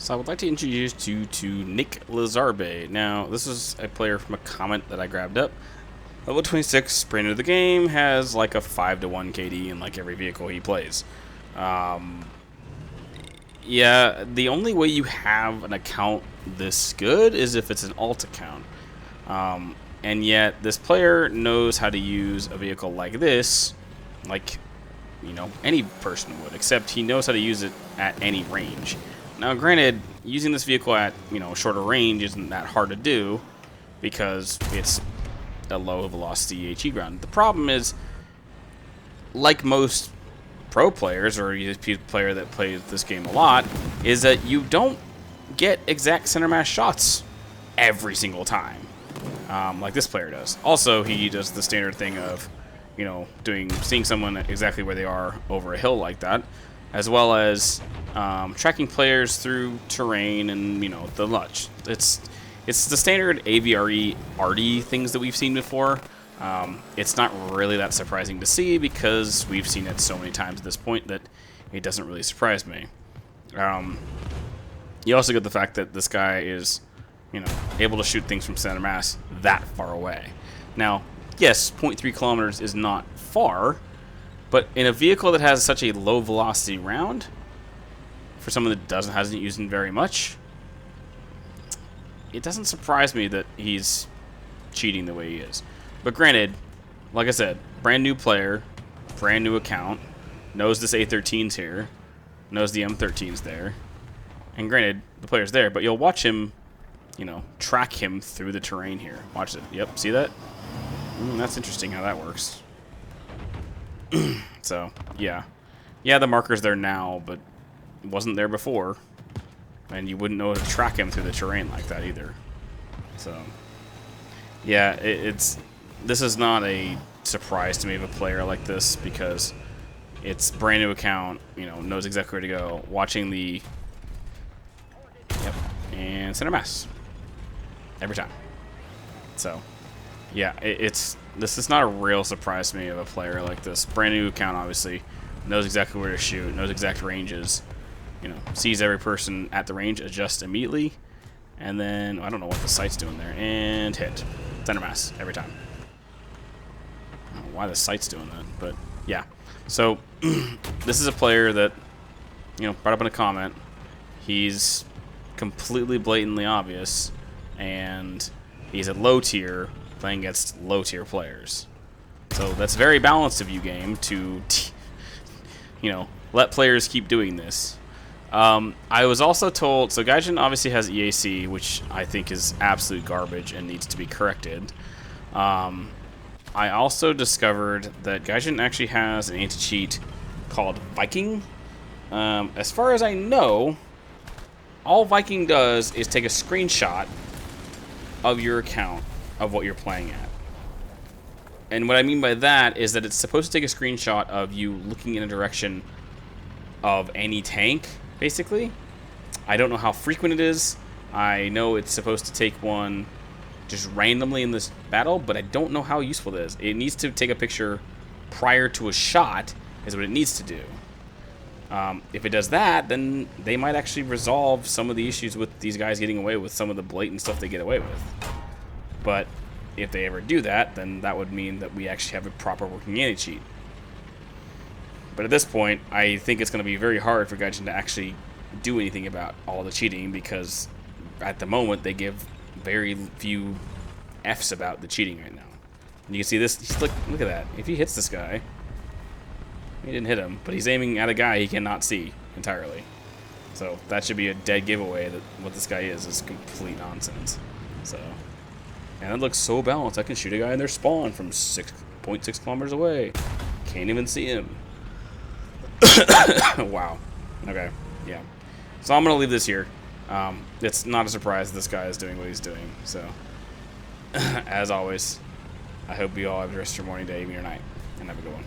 So I would like to introduce you to Nick Lazarbe. Now, this is a player from a comment that I grabbed up. Level 26, brand new to the game, has like a 5-to-1 KD in like every vehicle he plays. Yeah, the only way you have an account this good is if it's an alt account. And yet, this player knows how to use a vehicle like this, like, you know, any person would, except he knows how to use it at any range. Now, granted, using this vehicle at, you know, shorter range isn't that hard to do because it's a low velocity HE ground. The problem is, like most pro players or a player that plays this game a lot, is that you don't get exact center mass shots every single time, like this player does. Also, he does the standard thing of, you know, seeing someone exactly where they are over a hill like that, as well as tracking players through terrain and, you know, the LUTch. It's the standard AVRE arty things that we've seen before. It's not really that surprising to see because we've seen it so many times at this point that it doesn't really surprise me. You also get the fact that this guy is, you know, able to shoot things from center mass that far away. Now, yes, 0.3 kilometers is not far, but in a vehicle that has such a low velocity round, for someone that hasn't used it very much, it doesn't surprise me that he's cheating the way he is. But granted, like I said, brand new player, brand new account, knows this A13's here, knows the M13's there, and granted, the player's there, but you'll watch him, you know, track him through the terrain here. Watch it. Yep, see that? That's interesting how that works. So, yeah. Yeah, the marker's there now, but it wasn't there before. And you wouldn't know how to track him through the terrain like that either. So, yeah, this is not a surprise to me of a player like this because it's brand new account, you know, knows exactly where to go. Watching the, yep, and center mass every time. So, yeah, this is not a real surprise to me of a player like this. Brand new account, obviously, knows exactly where to shoot, knows exact ranges, you know, sees every person at the range, adjusts immediately, and then, I don't know what the sight's doing there, and hit. Center mass, every time. I don't know why the sight's doing that, but yeah. So, this is a player that, you know, brought up in a comment. He's completely blatantly obvious, and he's at low tier, playing against low tier players. So that's very balanced of you, game, to, you know, let players keep doing this. I was also told, so Gaijin obviously has EAC, which I think is absolute garbage and needs to be corrected. I also discovered that Gaijin actually has an anti-cheat called Viking. As far as I know, all Viking does is take a screenshot of your account of what you're playing at. And what I mean by that is that it's supposed to take a screenshot of you looking in a direction of any tank, basically. I don't know how frequent it is. I know it's supposed to take one just randomly in this battle, but I don't know how useful it is. It needs to take a picture prior to a shot is what it needs to do. If it does that, then they might actually resolve some of the issues with these guys getting away with some of the blatant stuff they get away with. But if they ever do that, then that would mean that we actually have a proper working anti-cheat. But at this point, I think it's going to be very hard for Gaijin to actually do anything about all the cheating because at the moment they give very few F's about the cheating right now. And you can see this, look at that. If he hits this guy, he didn't hit him, but he's aiming at a guy he cannot see entirely. So that should be a dead giveaway that what this guy is complete nonsense. So, and it looks so balanced. I can shoot a guy in their spawn from 6.6 kilometers away. Can't even see him. Wow. Okay. Yeah. So I'm going to leave this here. It's not a surprise this guy is doing what he's doing. So, as always, I hope you all have the rest of your morning, day, evening, or night, and have a good one.